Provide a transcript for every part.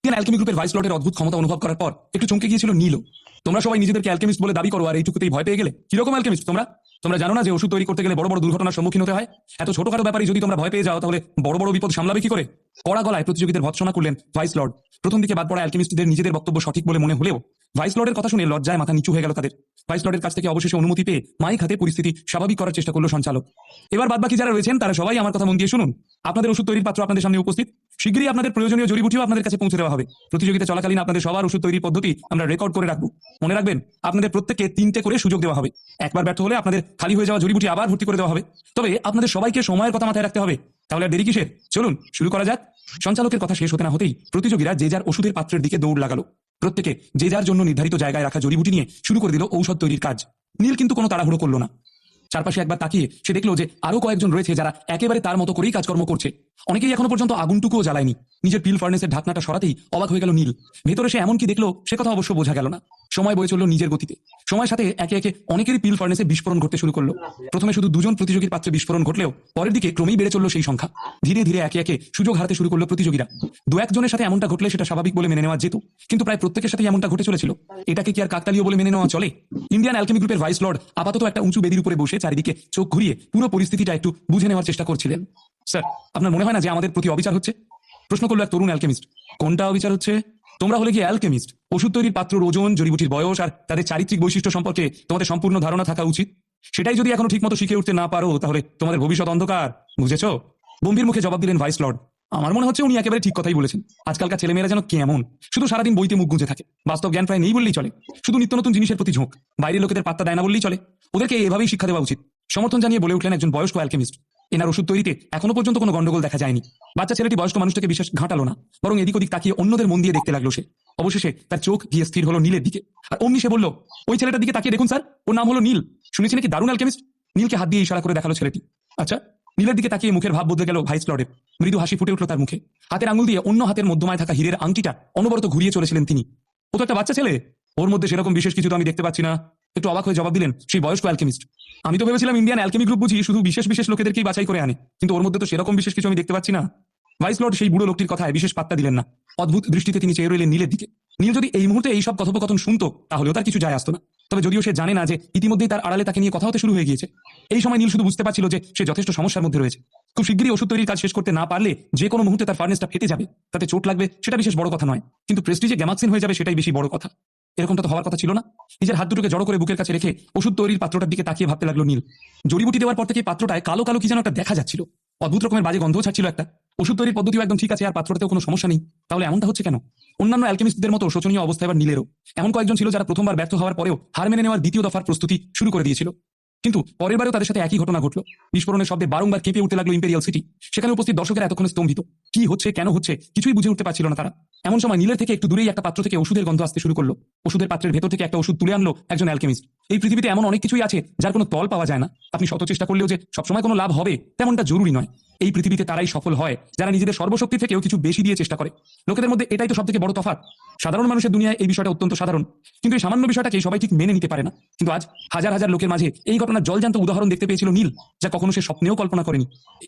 Indian alchemy গ্রুপের vice লর্ডের অদ্ভুত ক্ষমতা অনুভব করার পর একটু চমকে গিয়েছিল নীলও। তোমরা সবাই নিজেদেরকে অ্যালকেমিস্ট বলে দাবি করো, আর এইটুকুতেই ভয় পেয়ে গেলে? কিরকম অ্যালকেমিস্ট তোমরা? তোমরা জানো না যে ওষুধ তৈরি করতে গেলে বড় বড় দুর্ঘটনার সম্মুখীন হতে হয়? এত ছোটখাটো ব্যাপারে যদি তোমরা ভয় পেয়ে যাও, তাহলে বড় বড় বিপদ সামলাবে কি করে? কড়া গলায় প্রতিযোগীদের ভৎসনা করলেন ভাইস লর্ড। প্রথম দিকে বাদ পড়া অ্যালকেমিস্টদের নিজেদের বক্তব্য সঠিক বলে মনে হলেও ভাইস লর্ডের কথা শুনে লজ্জায় মাথা নিচু হয়ে গেল তাদের। ভাইস লর্ডের কাছ থেকে অবশেষে অনুমতি পেয়ে মাইক হাতে পরিস্থিতি স্বাভাবিক করার চেষ্টা করলো সঞ্চালক। এবার বাদবাকি যারা রয়েছেন তারা সবাই আমার কথা মন দিয়ে শুনুন। আপনাদের ওষুধ তৈরির পাত্র আপনাদের সামনে উপস্থিত। শীঘ্রই আপনাদের প্রয়োজনীয় জড়িবুটিও আপনাদের কাছে পৌঁছে দেওয়া হবে। প্রতিযোগিতা চলাকালীন আপনাদের সবার ওষুধ তৈরির পদ্ধতি আমরা রেকর্ড করে রাখবো। মনে রাখবেন, আপনাদের প্রত্যেককে 3টে করে সুযোগ দেওয়া হবে। একবার ব্যর্থ হলে আপনাদের খালি হয়ে যাওয়া জড়িবুটি আবার ভর্তি করে দেওয়া হবে। তবে আপনাদের সবাইকে সময়ের কথা মাথায় রাখতে হবে। তাহলে আর দেরি কিসের? চলুন শুরু করা যাক। সঞ্চালকের কথা শেষ হতে না হতেই প্রতিযোগীরা যে যার ওষুধের পাত্রের দিকে দৌড় লাগালো। প্রত্যেকে যে যার জন্য নির্ধারিত জায়গায় রাখা জড়িবুটি নিয়ে শুরু করে দিল ঔষধ তৈরির কাজ। নীল কিন্তু কোনো তাড়াহুড়ো করলো না। চারপাশে একবার তাকিয়ে সে দেখলো যে আরো কয়েকজন রয়েছে যারা একেবারে তার মতো করেই কাজকর্ম করছে। অনেকেই এখনো পর্যন্ত আগুনটুকুও জ্বালায়নি। নিজের পিল ফার্নেসের ঢাকনাটা সরাতেই অবাক হয়ে গেল নীল। ভেতরে সে এমন কি দেখলো সে কথা অবশ্য বোঝা গেল না। সময় বয়ে চলল নিজের গতিতে। সময়ের সাথে একে একে অনেকেরই পিল ফার্নেসে বিস্ফোরণ ঘটতে শুরু করলো। প্রথমে শুধু 2জন প্রতিযোগীর পাত্রে বিস্ফোরণ ঘটলেও পরের দিকে ক্রমেই বেড়ে চলল সেই সংখ্যা। ধীরে ধীরে একে একে সুযোগ হারাতে শুরু করলো প্রতিযোগীরা। 2-1 জনের সাথে এমনটা ঘটলে সেটা স্বাভাবিক বলে মেনে নেওয়া যেত, কিন্তু প্রায় প্রত্যেকের সাথে এমনটা ঘটে চলেছিল। এটাকে কি আর কাকতালীয় বলে মেনে নেওয়া চলে? ইন্ডিয়ান অ্যালকেমি গ্রুপের ভাইস লর্ড আপাতত একটা উঁচু বেদির উপরে বসে চারিদিকে চোখ ঘুরিয়ে পুরো পরিস্থিতিটা একটু বুঝে নেওয়ার চেষ্টা করছিলেন। স্যার, আপনার মনে হয় না যে আমাদের প্রতি অবিচার হচ্ছে? প্রশ্ন করলো এক তরুণ অ্যালকেমিস্ট। কোনটা অবিচার হচ্ছে? তোমরা হলে কি অ্যালকেমিস্ট? ওষুধ তৈরির পাত্রর ওজন, জড়িবুটির বয়স আর তাদের চারিত্রিক বৈশিষ্ট্য সম্পর্কে তোমাদের সম্পূর্ণ ধারণা থাকা উচিত। সেটাই যদি এখনো ঠিকমতো শিখে উঠতে না পারো, তাহলে তোমাদের ভবিষ্যৎ অন্ধকার। বুঝেছো? গম্ভীর মুখে জবাব দিলেন ভাইস লর্ড। আমার মনে হচ্ছে উনি একেবারে ঠিক কথাই বলেছেন। আজকালকার ছেলেমেয়েরা যেন কেমন, শুধু সারাদিন বইতে মুখ গুঁজে থাকে। বাস্তব জ্ঞান প্রায় নেই বললেই চলে। শুধু নিত্য নতুন জিনিসের প্রতি ঝোঁক। বাইরের লোকেদের পাত্তা দেয় না বললেই চলে। ওদেরকে এভাবেই শিক্ষা দেওয়া উচিত। সমর্থন জানিয়ে বলে উঠলেন একজন বয়স্ক অ্যালকেমিস্ট। এনার ওষুধ তৈরিতে এখনো পর্যন্ত কোনো গন্ডগোল দেখা যায়নি। বাচ্চা ছেলেটি বয়স্ক মানুষটাকে বিশেষ ঘাঁটালো না, বরং এদিক ওদিক তাকিয়ে অন্যদের মন দিয়ে দেখতে লাগলো সে। অবশেষে তার চোখ গিয়ে স্থির হলো নীলের দিকে। আর অমনি সে বলল, ওই ছেলেটার দিকে তাকিয়ে দেখুন স্যার, ওর নাম হলো নীল। শুনেছি নাকি দারুণ অ্যালকেমিস্ট? নীলকে হাত দিয়ে ইশারা করে দেখালো ছেলেটি। আচ্ছা। নীলের দিকে তাকিয়ে মুখের ভাব বদলে গেল ভাইস লর্ডের। মৃদু হাসি ফুটে উঠল তার মুখে। হাতের আঙুল দিয়ে অন্য হাতের মধ্যমায় থাকা হীরের আংটিটা অনবরত ঘুরিয়ে চলেছিলেন তিনি। ও তো একটা বাচ্চা ছেলে, ওর মধ্যে সেরকম বিশেষ কিছু তো আমি দেখতে পাচ্ছি না। একটু অবাক হয়ে জবাব দিলেন সেই বয়স্ক অ্যালকেমিস্ট। আমি তো ভেবেছিলাম ইন্ডিয়ান অ্যালকেমি গ্রুপ বুঝি শুধু বিশেষ বিশেষ লোকেদেরকেই বাছাই করে আনে, কিন্তু ওর মধ্যে তো সেরকম বিশেষ কিছু আমি দেখতে পাচ্ছি না। ভাইস লর্ড সেই বুড়ো লোকটির কথায় বিশেষ পাত্তা দিলেন না। অদ্ভুত দৃষ্টিতে তিনি চেয়ে রইলেন নীলের দিকে। নীল যদি এই মুহূর্তে এইসব কথোপকথন শুনতো, তাহলেও তার কিছু যায় আসতো না। তবে যদিও সে জানে না যে ইতিমধ্যেই তার আড়ালে তাকে নিয়ে কথা হতে শুরু হয়ে গিয়েছে। এই সময় নীল শুধু বুঝতে পারছিল যে সে যথেষ্ট সমস্যার মধ্যে রয়েছে। খুব শীঘ্রই ওষুধ তৈরির কাজ শেষ করতে না পারলে যে কোনো মুহূর্তে তার ফার্নেসটা ফেটে যাবে। তাতে চোট লাগবে, সেটা বিশেষ বড় কথা নয়, কিন্তু প্রেস্টিজে গ্যামাক্সিন হয়ে যাবে সেটাই বেশি বড় কথা। এরকমটা তো হওয়ার কথা ছিল না। নিজের হাত দুটোকে জড়ো করে বুকের কাছে রেখে ওষুধ তৈরির পাত্রটার দিকে তাকিয়ে ভাবতে লাগলো নীল। জড়িবুটি দেওয়ার পর থেকে পাত্রটায় কালো কালো কি যেন একটা দেখা যাচ্ছিল। অদ্ভুত রকমের বাজে গন্ধও ছাড়ছিল একটা। ওষুধ তৈরির পদ্ধতিও একদম ঠিক আছে, আর পাত্রটাতেও কোনো সমস্যা নেই। তাহলে এমনটা হচ্ছে কেন? অন্যান্য অ্যালকেমিস্টদের মতো শোচনীয় অবস্থা এবার নীলেরও। এমন কয়েকজন ছিল যারা প্রথমবার ব্যর্থ হওয়ার পরেও হার মেনে নেওয়ার দ্বিতীয় দফার প্রস্তুতি শুরু করে দিয়েছিল। কিন্তু পরের বারেও তাদের সাথে একই ঘটনা ঘটলো। বিস্ফোরণের শব্দে বারংবার কেঁপে উঠতে লাগলো ইম্পেরিয়াল সিটি। সেখানে উপস্থিত দর্শকেরা এতক্ষণে স্তম্ভিত। কি হচ্ছে, কেন হচ্ছে, কিছুই বুঝে উঠতে পারছিল না তারা। এমন সময় নীলের থেকে একটু দূরেই একটা পাত্র থেকে ওষুধের গন্ধ আসতে শুরু করলো। ওষুধের পাত্রের ভেতর থেকে একটা ওষুধ তুলে আনলো একজন অ্যালকেমিস্ট। এই পৃথিবীতে এমন অনেক কিছুই আছে যার কোনো তল পাওয়া যায় না। আপনি শত চেষ্টা করলেও যে সবসময় কোনো লাভ হবে তেমনটা জরুরি নয়। এই পৃথিবীতে তারাই সফল হয় যারা নিজেদের সর্বশক্তি থেকেও কিছু বেশি দিয়ে চেষ্টা করে। লোকেদের মধ্যে এটাই তো সবথেকে বড় তফাৎ। সাধারণ মানুষের দুনিয়ায় এই বিষয়টা অত্যন্ত সাধারণ, কিন্তু এই সামান্য বিষয়টাকে সবাই ঠিক মেনে নিতে পারে না। কিন্তু আজ হাজার হাজার লোকের মাঝে এই ঘটনার জলজান্ত উদাহরণ দেখতে পেয়েছিল নীল, যা কখনো সে স্বপ্নেও কল্পনা করেনি।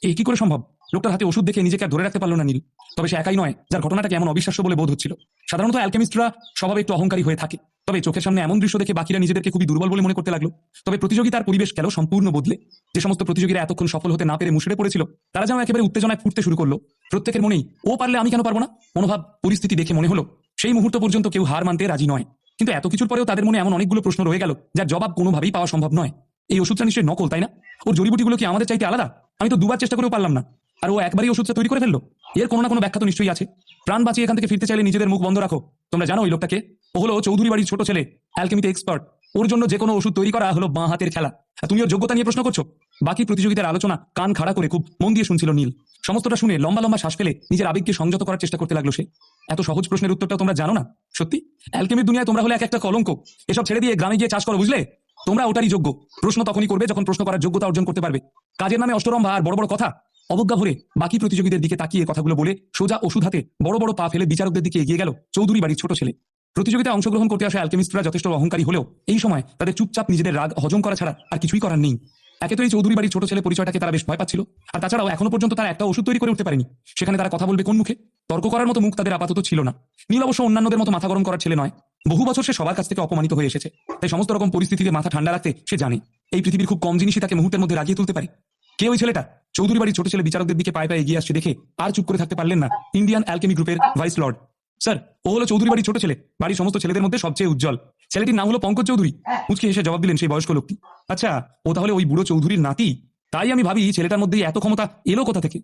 এই কি করে সম্ভব? লোকটার হাতে ওষুধ দেখে নিজেকে আর ধরে রাখতে পারলো না নীল। তবে সে একাই নয় যার ঘটনাটাকে এমন অবিশ্বাস্য বলে বোধ হচ্ছিল। সাধারণত অ্যালকেমিস্টরা স্বভাবে একটু অহংকারী হয়ে থাকে, তবে চোখের সামনে এমন দৃশ্য দেখে বাকিরা নিজেদেরকে খুবই দুর্বল বলে মনে করতে লাগলো। তবে প্রতিযোগিতার পরিবেশ গেল সম্পূর্ণ বদলে। যে সমস্ত প্রতিযোগীরা এতক্ষণ সফল হতে না পেরে মুষড়ে পড়েছিল, তারা যেন একেবারে উত্তেজনায় ফুটতে শুরু করলো। প্রত্যেকের মনেই ও পারলে আমি কেন পারবো না মনোভাব। পরিস্থিতি দেখে মনে হলো সেই মুহূর্ত পর্যন্ত কেউ হার মানতে রাজি নয়। কিন্তু এত কিছুর পরেও তাদের মনে এমন অনেকগুলো প্রশ্ন রয়ে গেল যার জবাব কোনোভাবেই পাওয়া সম্ভব নয়। এই ওষুধটা নিশ্চয়ই নকল, তাই না? ওর জড়িবুটিগুলো কি আমাদের চাইতে আলাদা? আমি তো 2বার চেষ্টা করেও পারলাম না, আর ও একবারই ওষুধটা তৈরি করে ফেললো। এর কোনো না কোনো ব্যাখ্যা তো নিশ্চয়ই আছে। প্রাণ বাঁচিয়ে এখান থেকে ফিরতে চাইলে নিজেদের মুখ বন্ধ রাখো। তোমরা জানো ওই লোকটাকে? ও হলো চৌধুরী বাড়ির ছোট ছেলে, অ্যালকেমিতে এক্সপার্ট। ওর জন্য যে কোনো ওষুধ তৈরি করা হলো বাঁ হাতের খেলা। তুমি ওর যোগ্যতা নিয়ে প্রশ্ন করছো? বাকি প্রতিযোগিতার আলোচনা কান খাড়া করে খুব মন দিয়ে শুনছিল নীল। সমস্তটা শুনে লম্বা লম্বা শ্বাস ফেলে নিজের আবেগকে সংযত করার চেষ্টা করতে লাগলো সে। এত সহজ প্রশ্নের উত্তরটা তোমরা জানো না? সত্যি? অ্যালকেমির দুনিয়ায় তোমরা হলে এক একটা কলঙ্ক। এসব ছেড়ে দিয়ে গ্রামে গিয়ে চাষ করো, বুঝলে? তোমরা ওটারই যোগ্য। প্রশ্ন তখনই করবে যখন প্রশ্ন করার যোগ্যতা অর্জন করতে পারবে। কাজের নামে অষ্টরম্ভা আর বড় বড় কথা। অবজ্ঞা ভরে বাকি প্রতিযোগীদের দিকে তাকিয়ে কথাগুলো বলে সোজা ওষুধ হাতে বড় বড় পা ফেলে বিচারকদের দিকে এগিয়ে গেল চৌধুরী বাড়ির ছোট ছেলে। প্রতিযোগিতায় অংশগ্রহণ করতে আসা অ্যালকেমিস্টরা যথেষ্ট অহংকারী হলেও এই সময় তাদের চুপচাপ নিজেদের রাগ হজম করা ছাড়া আর কিছুই করার নেই। একে তো এই চৌধুরী বাড়ির ছোট ছেলে পরিচয়টাকে তারা বেশ ভয় পাচ্ছিল, আর তাছাড়াও এখনো পর্যন্ত তারা একটা ওষুধ তৈরি করে উঠতে পারেনি। সেখানে তারা কথা বলবে কোন মুখে? তর্ক করার মতো মুখ তাদের আপাতত ছিল না। নীল অবশ্য অন্যান্যদের মতো মাথা গরম করার ছেলে নয়। বহু বছর সে সবার কাছ থেকে অপমানিত হয়ে এসেছে, তাই সমস্ত রকম পরিস্থিতিতে মাথা ঠান্ডা রাখতে সে জানে। এই পৃথিবীর খুব কম জিনিসই তাকে মুহূর্তের মধ্যে রাগিয়ে তুলতে পারে। কে ওই ছেলেটা? চৌধুরী বাড়ির ছোট ছেলে বিচারকদের দিকে পায়ে পায়ে এগিয়ে আসছে দেখে আর চুপ করে থাকতে পারলেন না ইন্ডিয়ান অ্যালকেমি গ্রুপের ভাইস লর্ড। স্যার, ও হলো চৌধুরী বাড়ির ছোট ছেলে, বাড়ির সমস্ত ছেলেদের মধ্যে সবচেয়ে উজ্জ্বল। ছেলেটির নাম হলো পঙ্কজ চৌধুরী। মুচকি হেসে জবাব দিলেন সেই বয়স্ক লোকটি। আচ্ছা, ও তাহলে ওই বুড়ো চৌধুরীর নাতি? তাই আমি ভাবি ছেলেটার মধ্যে এত ক্ষমতা এলো কোথা থেকে।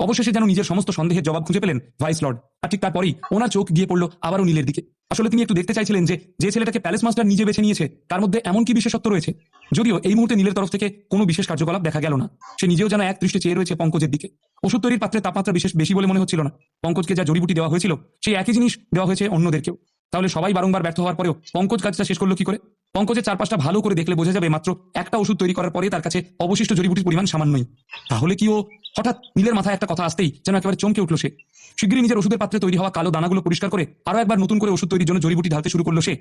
অবশেষে যেন নিজের সমস্ত সন্দেহের জবাব খুঁজে পেলেন ভাইস লর্ড। আর ঠিক তারপরেই ওনার চোখ গিয়ে পড়লো আবারও নীলের দিকে। আসলে তিনি একটু দেখতে চাইছিলেন যে যে ছেলেটাকে প্যালেস মাস্টার নিজে বেছে নিয়েছে তার মধ্যে এমন কি বিশেষত্ব রয়েছে। যদিও এই মুহূর্তে নীলের তরফ থেকে কোনো বিশেষ কার্যকলাপ দেখা গেল না। সে নিজেও যেন এক দৃষ্টে চেয়ে রয়েছে পঙ্কজের দিকে। ওষুধ তৈরির পাত্রে তাপমাত্রা বিশেষ বেশি বলে মনে হচ্ছিল না। পঙ্কজকে যা জড়িবুটি দেওয়া হয়েছিল সেই একই জিনিস দেওয়া হয়েছে অন্যদেরকেও। তাহলে সবাই বারংবার ব্যর্থ হওয়ার পরেও পঙ্কজ কাজটা শেষ করলো কি করে? পঙ্কজের চারপাশটা ভালো করে দেখলে বোঝা যাবে মাত্র একটা ওষুধ তৈরি করার পরে তার কাছে অবশিষ্ট জড়িবুটির পরিমাণ সামান্যই। তাহলে কি ও? হঠাৎ নীলের মাথায় একটা কথা আসতেই যেন একেবারে চমকে উঠলো সে। শীঘ্রই নিজের ওষুধের পাত্রে তৈরি হওয়া কালো দানাগুলো পরিষ্কার করে আরো একবার নতুন করে ওষুধ তৈরির জন্য জড়িবুটি ঢালতে শুরু করলো সে।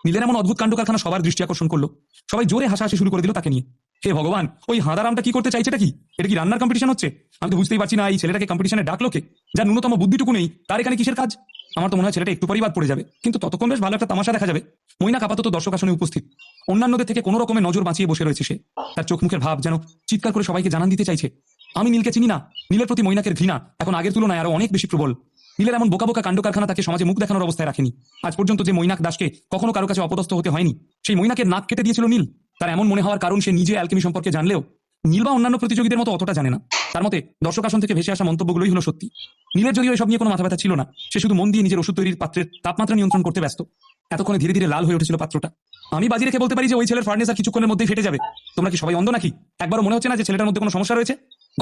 নীলের এমন অদ্ভুত কাণ্ড কারখানা সবার দৃষ্টি আকর্ষণ করলো। সবাই জোরে হাসাহাসি শুরু করে দিল তাকে নিয়ে। হে ভগবান, ওই হাঁদারামটা কি করতে চাইছেটা কি? এটা কি রান্নার কম্পিটিশন হচ্ছে? আমি তো বুঝতেই পারছি না এই ছেলেটাকে কম্পিটিশনে ডাকলো কে? যার ন্যূনতম বুদ্ধিটুকু নেই তার এখানে কিসের কাজ? আমার তো মনে হয় ছেলেটা একটু পরেই বাদ পড়ে যাবে, কিন্তু ততক্ষণ বেশ ভালো একটা তামাশা দেখা যাবে। মৈনাক আপাতত দর্শক আসনে উপস্থিত, অন্যান্যদের থেকে কোনো রকমের নজর বাঁচিয়ে বসে রয়েছে সে। তার চোখ মুখের ভাব যেন চিৎকার করে সবাইকে জানান দিতে চাইছে, আমি নীলকে চিনি না। নীলের প্রতি মৈনাকের ঘৃণা এখন আগের তুলনায় আরো অনেক বেশি প্রবল। নীলের এমন বোকা বোকা কাণ্ড কারখানা তাকে সমাজে মুখ দেখানোর অবস্থায় রাখেনি। আজ পর্যন্ত যে মৈনাক দাসকে কখনো কারো কাছে অপদস্থ হতে হয়নি, সেই মৈনাকের নাক কেটে দিয়েছিল নীল। তার এমন মনে হওয়ার কারণ সে নিজে অ্যালকেমি সম্পর্কে জানলেও নীল বা অন্যান্য প্রতিযোগীদের মতো অতটা জানে না। তার মতে দর্শক আসন থেকে ভেসে আসা মন্তব্যগুলোই হলো সত্যি। নীলের যদিও এসব নিয়ে কোনো মাথা ব্যথা ছিল না, সে শুধু মন দিয়ে নিজের ওষুধ তৈরির পাত্রের তাপমাত্রা নিয়ন্ত্রণ করতে ব্যস্ত। এতক্ষণে ধীরে ধীরে লাল হয়ে উঠেছিল পাত্রটা। আমি বাজি রেখে বলতে পারি যে ওই ছেলের ফার্নেস আর কিছুক্ষণের মধ্যেই ফেটে যাবে। তোমরা কি সবাই অন্ধ নাকি? একবারও মনে হচ্ছে না যে ছেলেটার মধ্যে কোনো সমস্যা রয়েছে?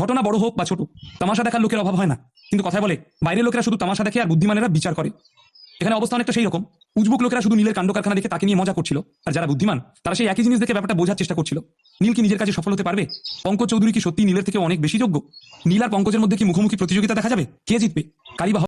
ঘটনা বড় হোক বা ছোট, তামাশা দেখার লোকের অভাব হয় না। কিন্তু কথায় বলে বাইরের লোকেরা শুধু তামাশা দেখে আর বুদ্ধিমানেরা বিচার করে। এখানে অবস্থা অনেকটা সেই রকম। উজবুক লোকেরা শুধু নীলের কাণ্ড কারখানা দেখে তাকে নিয়ে মজা করছিল, আর যারা বুদ্ধিমান তারা সেই একই জিনিস দেখে ব্যাপারটা বোঝার চেষ্টা করছিল। নীল কি নিজের কাছে সফল হতে পারবে? পঙ্কজ চৌধুরী কি সত্যি নীলের থেকে অনেক বেশি যোগ্য? নীল আর পঙ্কজের মধ্যে কি মুখোমুখি প্রতিযোগিতা দেখা যাবে? কে জিতবে? কারই বা